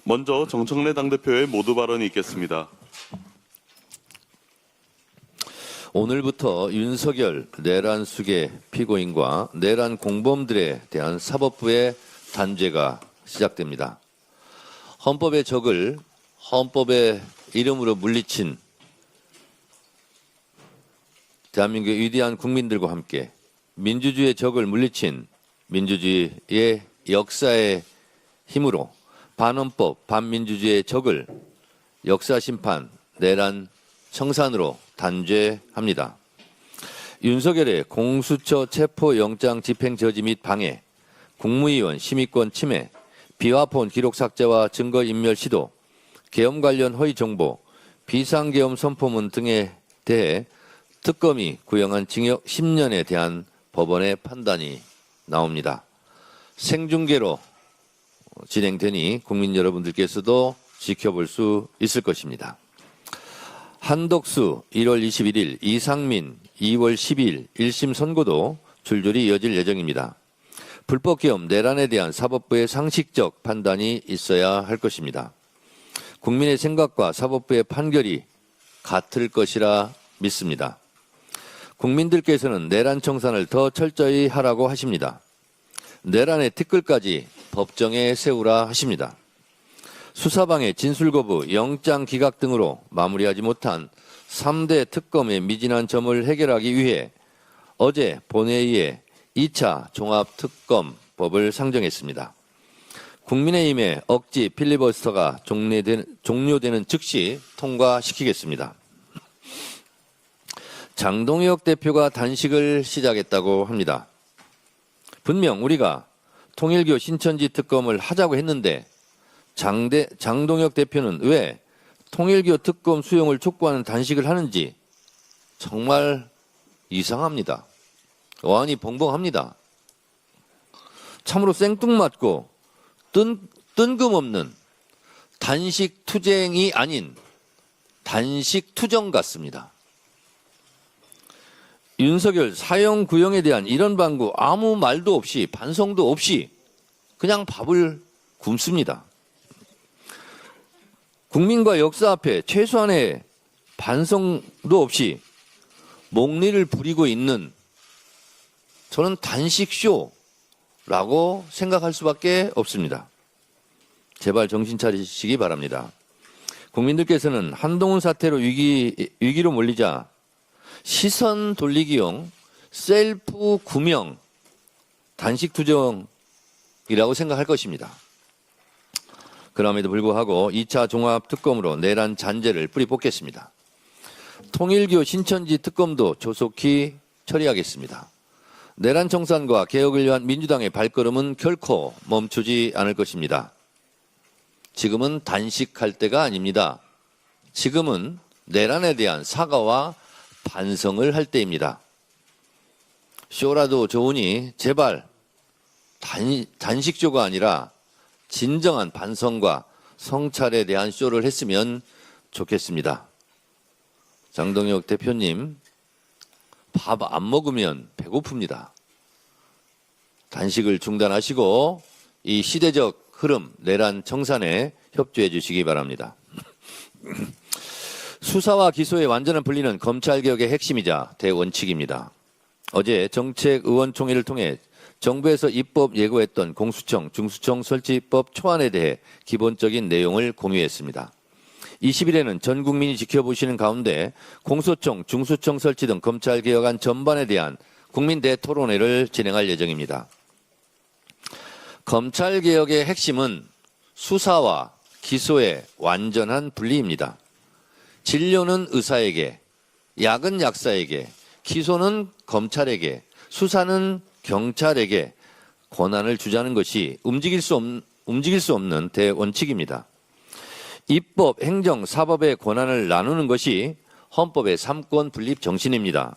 먼저 정청래 당대표의 모두 발언이 있겠습니다. 오늘부터 윤석열 내란 수계 피고인과 내란 공범들에 대한 사법부의 단죄가 시작됩니다. 헌법의 적을 헌법의 이름으로 물리친 대한민국의 위대한 국민들과 함께 민주주의의 적을 물리친 민주주의의 역사의 힘으로 반헌법, 반민주주의의 적을 역사심판, 내란 청산으로 단죄합니다. 윤석열의 공수처 체포영장 집행 저지 및 방해, 국무위원 심의권 침해, 비화폰 기록 삭제와 증거인멸 시도, 계엄 관련 허위 정보, 비상계엄 선포문 등에 대해 특검이 구형한 징역 10년에 대한 법원의 판단이 나옵니다. 생중계로 진행되니 국민 여러분들께서도 지켜볼 수 있을 것입니다. 한덕수 1월 21일, 이상민 2월 12일 1심 선고도 줄줄이 이어질 예정입니다. 불법계엄 내란에 대한 사법부의 상식적 판단이 있어야 할 것입니다. 국민의 생각과 사법부의 판결이 같을 것이라 믿습니다. 국민들께서는 내란 청산을 더 철저히 하라고 하십니다. 내란의 티끌까지 법정에 세우라 하십니다. 수사방해, 진술거부, 영장 기각 등으로 마무리하지 못한 3대 특검의 미진한 점을 해결하기 위해 어제 본회의에 2차 종합특검법을 상정했습니다. 국민의힘의 억지 필리버스터가 종료되는 즉시 통과시키겠습니다. 장동혁 대표가 단식을 시작했다고 합니다. 분명 우리가 통일교 신천지 특검을 하자고 했는데 장동혁 대표는 왜 통일교 특검 수용을 촉구하는 단식을 하는지 정말 이상합니다. 어안이 벙벙합니다. 참으로 생뚱맞고 뜬금없는 단식 투쟁이 아닌 단식 투정 같습니다. 윤석열 사형 구형에 대한 이런 방구 아무 말도 없이 반성도 없이 그냥 밥을 굶습니다. 국민과 역사 앞에 최소한의 반성도 없이 목리를 부리고 있는 저는 단식쇼라고 생각할 수밖에 없습니다. 제발 정신 차리시기 바랍니다. 국민들께서는 한동훈 사태로 위기로 몰리자 시선 돌리기용 셀프 구명 단식 투정이라고 생각할 것입니다. 그럼에도 불구하고 2차 종합특검으로 내란 잔재를 뿌리 뽑겠습니다. 통일교 신천지 특검도 조속히 처리하겠습니다. 내란 청산과 개혁을 위한 민주당의 발걸음은 결코 멈추지 않을 것입니다. 지금은 단식할 때가 아닙니다. 지금은 내란에 대한 사과와 반성을 할 때입니다. 쇼라도 좋으니 제발 단식쇼가 아니라 진정한 반성과 성찰에 대한 쇼를 했으면 좋겠습니다. 장동혁 대표님, 밥 안 먹으면 배고픕니다. 단식을 중단하시고 이 시대적 흐름, 내란 청산에 협조해 주시기 바랍니다. 수사와 기소의 완전한 분리는 검찰개혁의 핵심이자 대원칙입니다. 어제 정책의원총회를 통해 정부에서 입법 예고했던 공수처, 중수청 설치법 초안에 대해 기본적인 내용을 공유했습니다. 20일에는 전 국민이 지켜보시는 가운데 공소청, 중수청 설치 등 검찰개혁안 전반에 대한 국민 대토론회를 진행할 예정입니다. 검찰개혁의 핵심은 수사와 기소의 완전한 분리입니다. 진료는 의사에게, 약은 약사에게, 기소는 검찰에게, 수사는 경찰에게 권한을 주자는 것이 움직일 수 없는 대원칙입니다. 입법, 행정, 사법의 권한을 나누는 것이 헌법의 삼권 분립 정신입니다.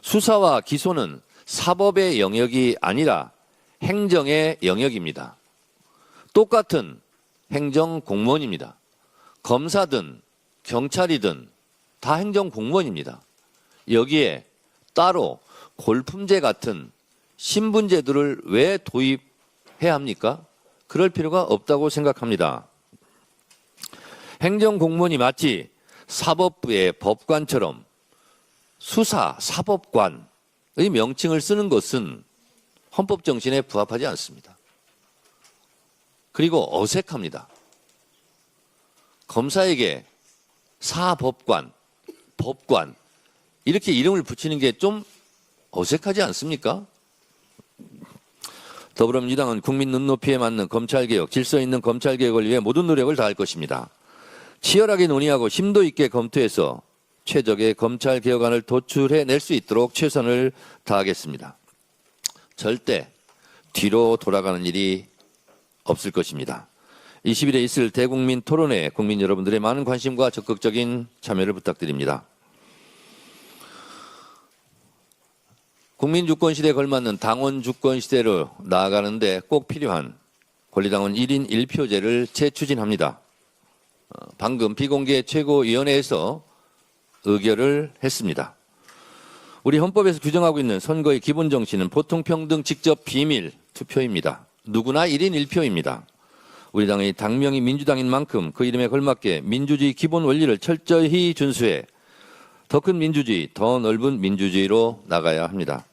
수사와 기소는 사법의 영역이 아니라 행정의 영역입니다. 똑같은 행정 공무원입니다. 검사든 경찰이든 다 행정 공무원입니다. 여기에 따로 골품제 같은 신분제도를 왜 도입해야 합니까? 그럴 필요가 없다고 생각합니다. 행정공무원이 마치 사법부의 법관처럼 수사, 사법관의 명칭을 쓰는 것은 헌법 정신에 부합하지 않습니다. 그리고 어색합니다. 검사에게 사법관, 법관 이렇게 이름을 붙이는 게 좀 어색하지 않습니까? 더불어민주당은 국민 눈높이에 맞는 검찰개혁, 질서 있는 검찰개혁을 위해 모든 노력을 다할 것입니다. 치열하게 논의하고 심도 있게 검토해서 최적의 검찰개혁안을 도출해낼 수 있도록 최선을 다하겠습니다. 절대 뒤로 돌아가는 일이 없을 것입니다. 20일에 있을 대국민 토론회에 국민 여러분들의 많은 관심과 적극적인 참여를 부탁드립니다. 국민주권 시대에 걸맞는 당원 주권 시대로 나아가는데 꼭 필요한 권리당원 1인 1표제를 재추진합니다. 방금 비공개 최고위원회에서 의결을 했습니다. 우리 헌법에서 규정하고 있는 선거의 기본 정신은 보통평등 직접 비밀 투표입니다. 누구나 1인 1표입니다. 우리 당의 당명이 민주당인 만큼 그 이름에 걸맞게 민주주의 기본 원리를 철저히 준수해 더 큰 민주주의, 더 넓은 민주주의로 나가야 합니다.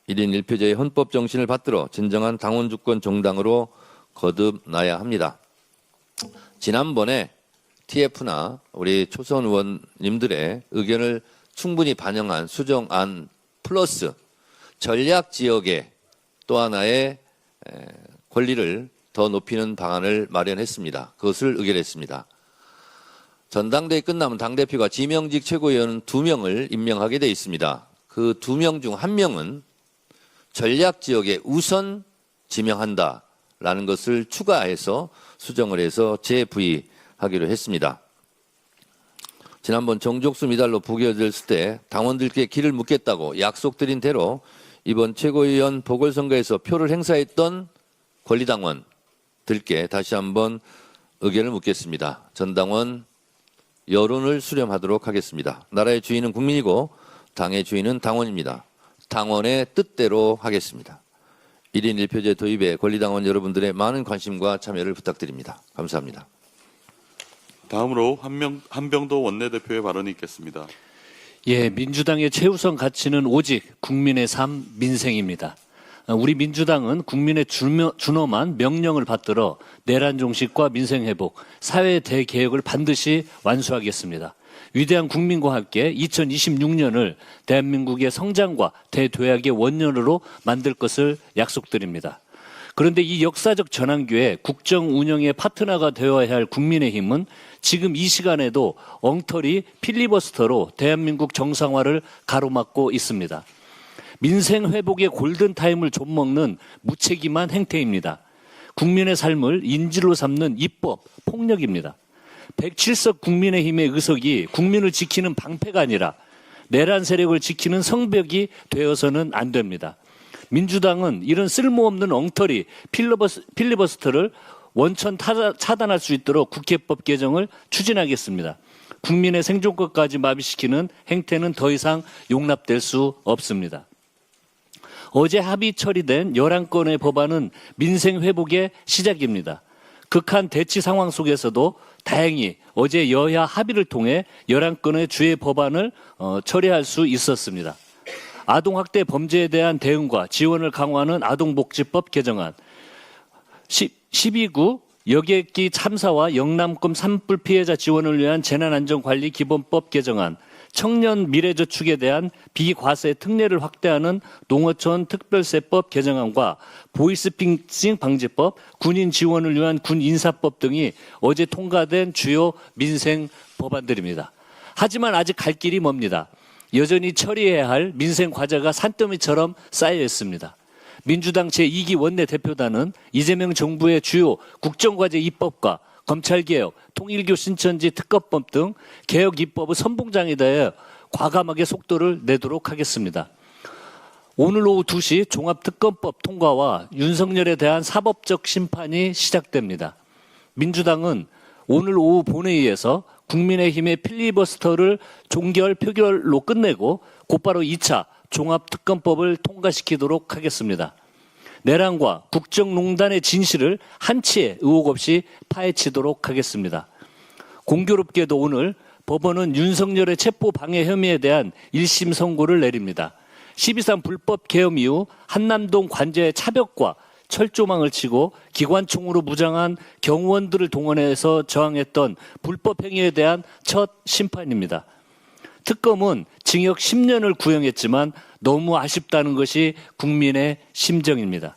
1인 1표제의 헌법 정신을 받들어 진정한 당원 주권 정당으로 거듭나야 합니다. 지난번에 TF나 우리 초선 의원님들의 의견을 충분히 반영한 수정안 플러스 전략 지역의 또 하나의 권리를 더 높이는 방안을 마련했습니다. 그것을 의결했습니다. 전당대회 끝나면 당대표가 지명직 최고위원 2명을 임명하게 돼 있습니다. 그 2명 중 1명은 전략 지역에 우선 지명한다라는 것을 추가해서 수정을 해서 재부의하기로 했습니다. 지난번 정족수 미달로 부결됐을 때 당원들께 길을 묻겠다고 약속드린 대로 이번 최고위원 보궐선거에서 표를 행사했던 권리당원들께 다시 한번 의견을 묻겠습니다. 전당원 여론을 수렴하도록 하겠습니다. 나라의 주인은 국민이고 당의 주인은 당원입니다. 당원의 뜻대로 하겠습니다. 1인 1표제 도입에 권리당원 여러분들의 많은 관심과 참여를 부탁드립니다. 감사합니다. 다음으로 한병도 원내대표의 발언이 있겠습니다. 예, 민주당의 최우선 가치는 오직 국민의 삶, 민생입니다. 우리 민주당은 국민의 준엄한 명령을 받들어 내란 종식과 민생 회복, 사회 대개혁을 반드시 완수하겠습니다. 위대한 국민과 함께 2026년을 대한민국의 성장과 대도약의 원년으로 만들 것을 약속드립니다. 그런데 이 역사적 전환기에 국정 운영의 파트너가 되어야 할 국민의힘은 지금 이 시간에도 엉터리 필리버스터로 대한민국 정상화를 가로막고 있습니다. 민생 회복의 골든타임을 좀먹는 무책임한 행태입니다. 국민의 삶을 인질로 삼는 입법, 폭력입니다. 107석 국민의힘의 의석이 국민을 지키는 방패가 아니라 내란 세력을 지키는 성벽이 되어서는 안 됩니다. 민주당은 이런 쓸모없는 엉터리 필리버스터를 원천 차단할 수 있도록 국회법 개정을 추진하겠습니다. 국민의 생존권까지 마비시키는 행태는 더 이상 용납될 수 없습니다. 어제 합의 처리된 11건의 법안은 민생 회복의 시작입니다. 극한 대치 상황 속에서도 다행히 어제 여야 합의를 통해 11건의 주요 법안을 처리할 수 있었습니다. 아동학대 범죄에 대한 대응과 지원을 강화하는 아동복지법 개정안, 12구 여객기 참사와 영남권 산불 피해자 지원을 위한 재난안전관리 기본법 개정안, 청년 미래저축에 대한 비과세 특례를 확대하는 농어촌 특별세법 개정안과 보이스피싱 방지법, 군인 지원을 위한 군인사법 등이 어제 통과된 주요 민생 법안들입니다. 하지만 아직 갈 길이 멉니다. 여전히 처리해야 할 민생 과제가 산더미처럼 쌓여 있습니다. 민주당 제2기 원내대표단은 이재명 정부의 주요 국정과제 입법과 검찰개혁, 통일교 신천지 특검법 등 개혁 입법의 선봉장에 대해 과감하게 속도를 내도록 하겠습니다. 오늘 오후 2시 종합특검법 통과와 윤석열에 대한 사법적 심판이 시작됩니다. 민주당은 오늘 오후 본회의에서 국민의힘의 필리버스터를 종결 표결로 끝내고 곧바로 2차 종합특검법을 통과시키도록 하겠습니다. 내란과 국정농단의 진실을 한치의 의혹 없이 파헤치도록 하겠습니다. 공교롭게도 오늘 법원은 윤석열의 체포 방해 혐의에 대한 1심 선고를 내립니다. 12.3 불법 계엄 이후 한남동 관저의 차벽과 철조망을 치고 기관총으로 무장한 경호원들을 동원해서 저항했던 불법 행위에 대한 첫 심판입니다. 특검은 징역 10년을 구형했지만 너무 아쉽다는 것이 국민의 심정입니다.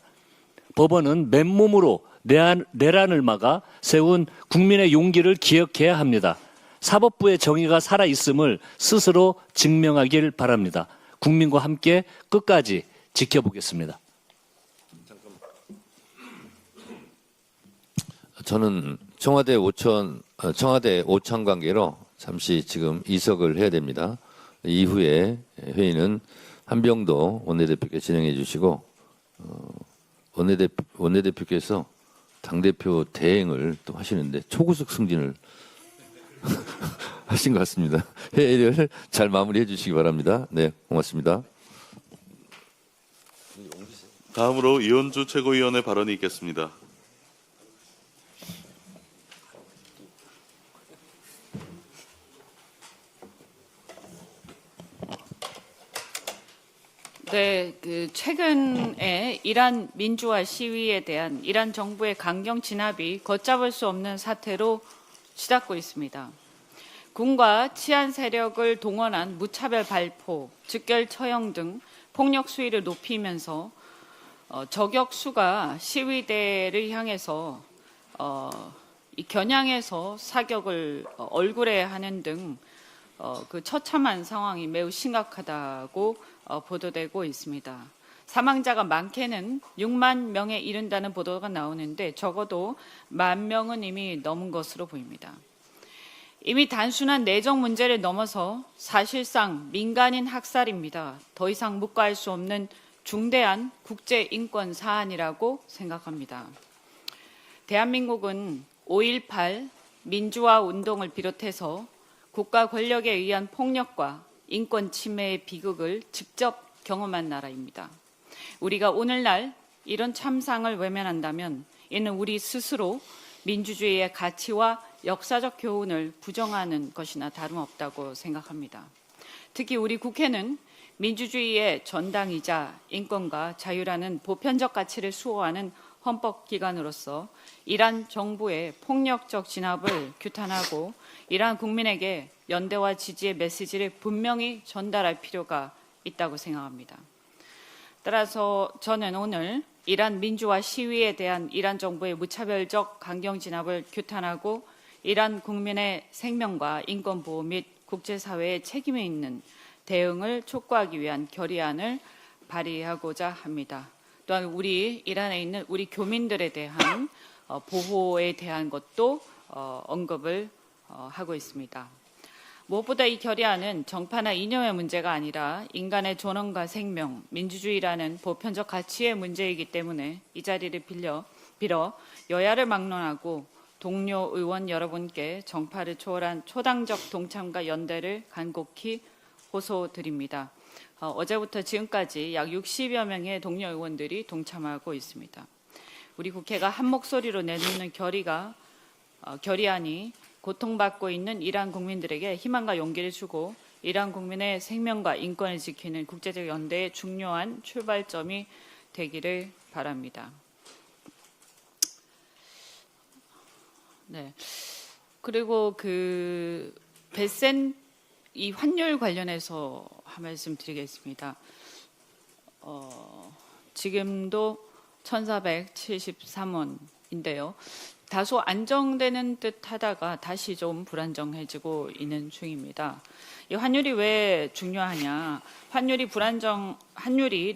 법원은 맨몸으로 내란을 막아 세운 국민의 용기를 기억해야 합니다. 사법부의 정의가 살아있음을 스스로 증명하길 바랍니다. 국민과 함께 끝까지 지켜보겠습니다. 저는 청와대 오찬 관계로 잠시 지금 이석을 해야 됩니다. 이후에 회의는 한병도 원내대표께 진행해 주시고 원내대표께서 당대표 대행을 또 하시는데 초구석 승진을 하신 것 같습니다. 회의를 잘 마무리해 주시기 바랍니다. 네, 고맙습니다. 다음으로 이현주 최고위원의 발언이 있겠습니다. 네, 최근에 이란 민주화 시위에 대한 이란 정부의 강경 진압이 걷잡을 수 없는 사태로 치닫고 있습니다. 군과 치안 세력을 동원한 무차별 발포, 즉결 처형 등 폭력 수위를 높이면서 저격수가 시위대를 향해서 이 겨냥해서 사격을 얼굴에 하는 등 그 처참한 상황이 매우 심각하다고 보도되고 있습니다. 사망자가 많게는 6만 명에 이른다는 보도가 나오는데 적어도 1만 명은 이미 넘은 것으로 보입니다. 이미 단순한 내정 문제를 넘어서 사실상 민간인 학살입니다. 더 이상 묵과할 수 없는 중대한 국제인권 사안이라고 생각합니다. 대한민국은 5.18 민주화 운동을 비롯해서 국가 권력에 의한 폭력과 인권 침해의 비극을 직접 경험한 나라입니다. 우리가 오늘날 이런 참상을 외면한다면 이는 우리 스스로 민주주의의 가치와 역사적 교훈을 부정하는 것이나 다름없다고 생각합니다. 특히 우리 국회는 민주주의의 전당이자 인권과 자유라는 보편적 가치를 수호하는 헌법기관으로서 이란 정부의 폭력적 진압을 규탄하고 이란 국민에게 연대와 지지의 메시지를 분명히 전달할 필요가 있다고 생각합니다. 따라서 저는 오늘 이란 민주화 시위에 대한 이란 정부의 무차별적 강경 진압을 규탄하고 이란 국민의 생명과 인권 보호 및 국제사회의 책임이 있는 대응을 촉구하기 위한 결의안을 발의하고자 합니다. 또한 우리 이란에 있는 우리 교민들에 대한 보호에 대한 것도 언급을 하고 있습니다. 무엇보다 이 결의안은 정파나 이념의 문제가 아니라 인간의 존엄과 생명, 민주주의라는 보편적 가치의 문제이기 때문에 이 자리를 빌어 여야를 막론하고 동료 의원 여러분께 정파를 초월한 초당적 동참과 연대를 간곡히 호소드립니다. 어제부터 지금까지 약 60여 명의 동료 의원들이 동참하고 있습니다. 우리 국회가 한 목소리로 내놓는 결의안이 고통받고 있는 이란 국민들에게 희망과 용기를 주고 이란 국민의 생명과 인권을 지키는 국제적 연대의 중요한 출발점이 되기를 바랍니다. 네. 그리고 이 환율 관련해서 한 말씀 드리겠습니다. 지금도 1,473원인데요. 다소 안정되는 듯 하다가 다시 좀 불안정해지고 있는 중입니다. 이 환율이 왜 중요하냐? 환율이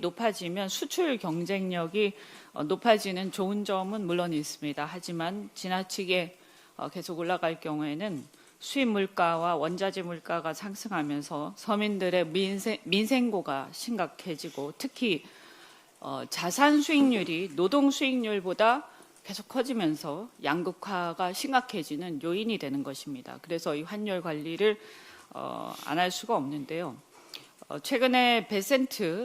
높아지면 수출 경쟁력이 높아지는 좋은 점은 물론 있습니다. 하지만 지나치게 계속 올라갈 경우에는 수입 물가와 원자재 물가가 상승하면서 서민들의 민생고가 심각해지고 특히 자산 수익률이 노동 수익률보다 계속 커지면서 양극화가 심각해지는 요인이 되는 것입니다. 그래서 이 환율 관리를 안 할 수가 없는데요. 최근에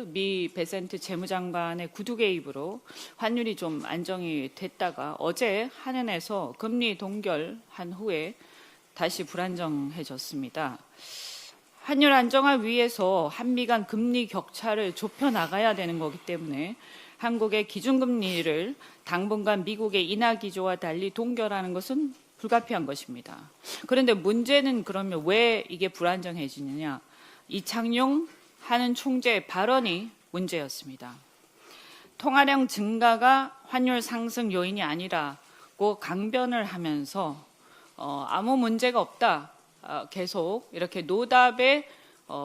미 베센트 재무장관의 구두 개입으로 환율이 좀 안정이 됐다가 어제 한은에서 금리 동결한 후에 다시 불안정해졌습니다. 환율 안정화 위해서 한미 간 금리 격차를 좁혀 나가야 되는 거기 때문에 한국의 기준금리를 당분간 미국의 인하 기조와 달리 동결하는 것은 불가피한 것입니다. 그런데 문제는 그러면 왜 이게 불안정해지느냐? 이창용 하는 총재의 발언이 문제였습니다. 통화량 증가가 환율 상승 요인이 아니라고 강변을 하면서 아무 문제가 없다. 계속 이렇게 노답의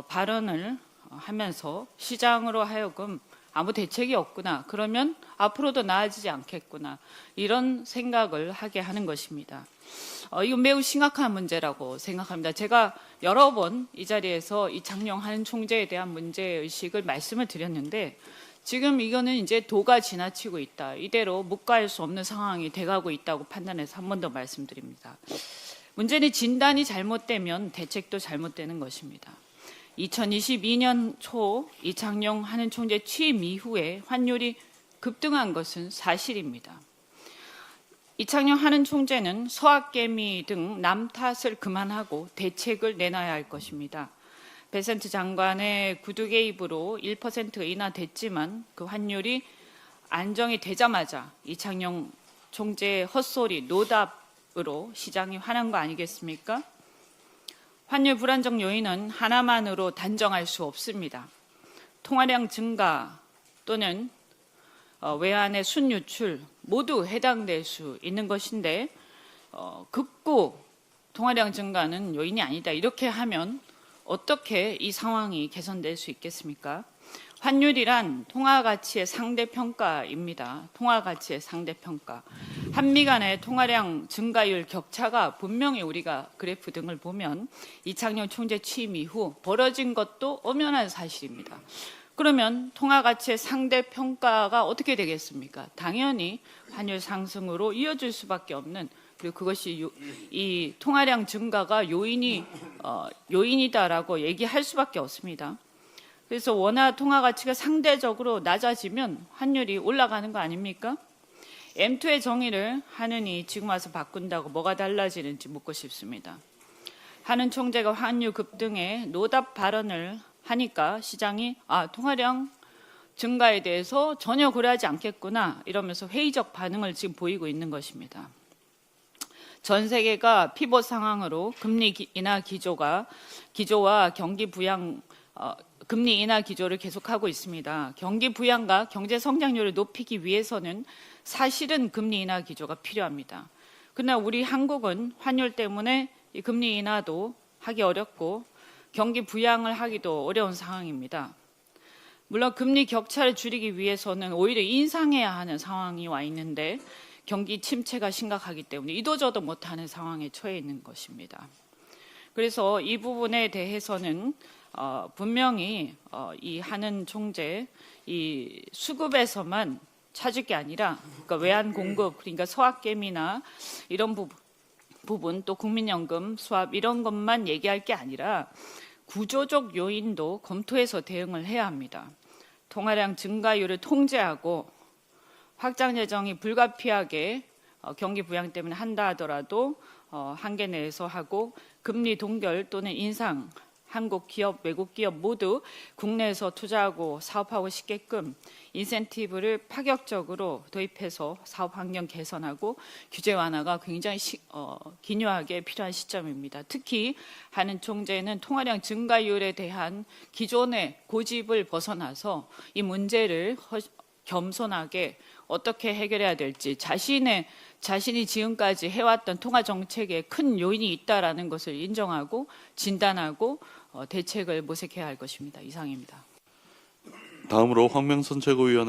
발언을 하면서 시장으로 하여금 아무 대책이 없구나. 그러면 앞으로도 나아지지 않겠구나. 이런 생각을 하게 하는 것입니다. 이건 매우 심각한 문제라고 생각합니다. 제가 여러 번 이 자리에서 이창용 한 총재에 대한 문제의식을 말씀을 드렸는데 지금 이거는 이제 도가 지나치고 있다. 이대로 묵과할 수 없는 상황이 돼가고 있다고 판단해서 한 번 더 말씀드립니다. 문제는 진단이 잘못되면 대책도 잘못되는 것입니다. 2022년 초 이창용 하는 총재 취임 이후에 환율이 급등한 것은 사실입니다. 이창용 하는 총재는 서학개미 등 남 탓을 그만하고 대책을 내놔야 할 것입니다. 베센트 장관의 구두 개입으로 1%가 인하됐지만 그 환율이 안정이 되자마자 이창용 총재의 헛소리, 노답으로 시장이 화난 거 아니겠습니까? 환율 불안정 요인은 하나만으로 단정할 수 없습니다. 통화량 증가 또는 외환의 순유출 모두 해당될 수 있는 것인데 극구 통화량 증가는 요인이 아니다. 이렇게 하면 어떻게 이 상황이 개선될 수 있겠습니까? 환율이란 통화가치의 상대평가입니다. 통화가치의 상대평가. 한미 간의 통화량 증가율 격차가 분명히 우리가 그래프 등을 보면 이창용 총재 취임 이후 벌어진 것도 엄연한 사실입니다. 그러면 통화가치의 상대평가가 어떻게 되겠습니까? 당연히 환율 상승으로 이어질 수밖에 없는, 그리고 그것이 이 통화량 증가가 요인이다라고 얘기할 수밖에 없습니다. 그래서 원화 통화 가치가 상대적으로 낮아지면 환율이 올라가는 거 아닙니까? M2의 정의를 하느니 지금 와서 바꾼다고 뭐가 달라지는지 묻고 싶습니다. 하는 총재가 환율 급등에 노답 발언을 하니까 시장이 통화량 증가에 대해서 전혀 고려하지 않겠구나 이러면서 회의적 반응을 지금 보이고 있는 것입니다. 전 세계가 피봇 상황으로 금리 인하 기조와 경기 부양 금리 인하 기조를 계속하고 있습니다. 경기 부양과 경제 성장률을 높이기 위해서는 사실은 금리 인하 기조가 필요합니다. 그러나 우리 한국은 환율 때문에 이 금리 인하도 하기 어렵고 경기 부양을 하기도 어려운 상황입니다. 물론 금리 격차를 줄이기 위해서는 오히려 인상해야 하는 상황이 와 있는데 경기 침체가 심각하기 때문에 이도저도 못하는 상황에 처해 있는 것입니다. 그래서 이 부분에 대해서는 분명히 이 하는 총재 이 수급에서만 찾을 게 아니라 그러니까 외환 공급, 그러니까 서학개미나 이런 부분 또 국민연금 수합 이런 것만 얘기할 게 아니라 구조적 요인도 검토해서 대응을 해야 합니다. 통화량 증가율을 통제하고 확장 예정이 불가피하게 경기 부양 때문에 한다 하더라도 한계 내에서 하고 금리 동결 또는 인상, 한국 기업, 외국 기업 모두 국내에서 투자하고 사업하고 싶게끔 인센티브를 파격적으로 도입해서 사업 환경 개선하고 규제 완화가 굉장히 기묘하게 필요한 시점입니다. 특히 하는 총재는 통화량 증가율에 대한 기존의 고집을 벗어나서 이 문제를 겸손하게 어떻게 해결해야 될지 자신이 지금까지 해왔던 통화 정책에 큰 요인이 있다라는 것을 인정하고 진단하고 대책을 모색해야 할 것입니다. 이상입니다. 다음으로 황명선 최고위원의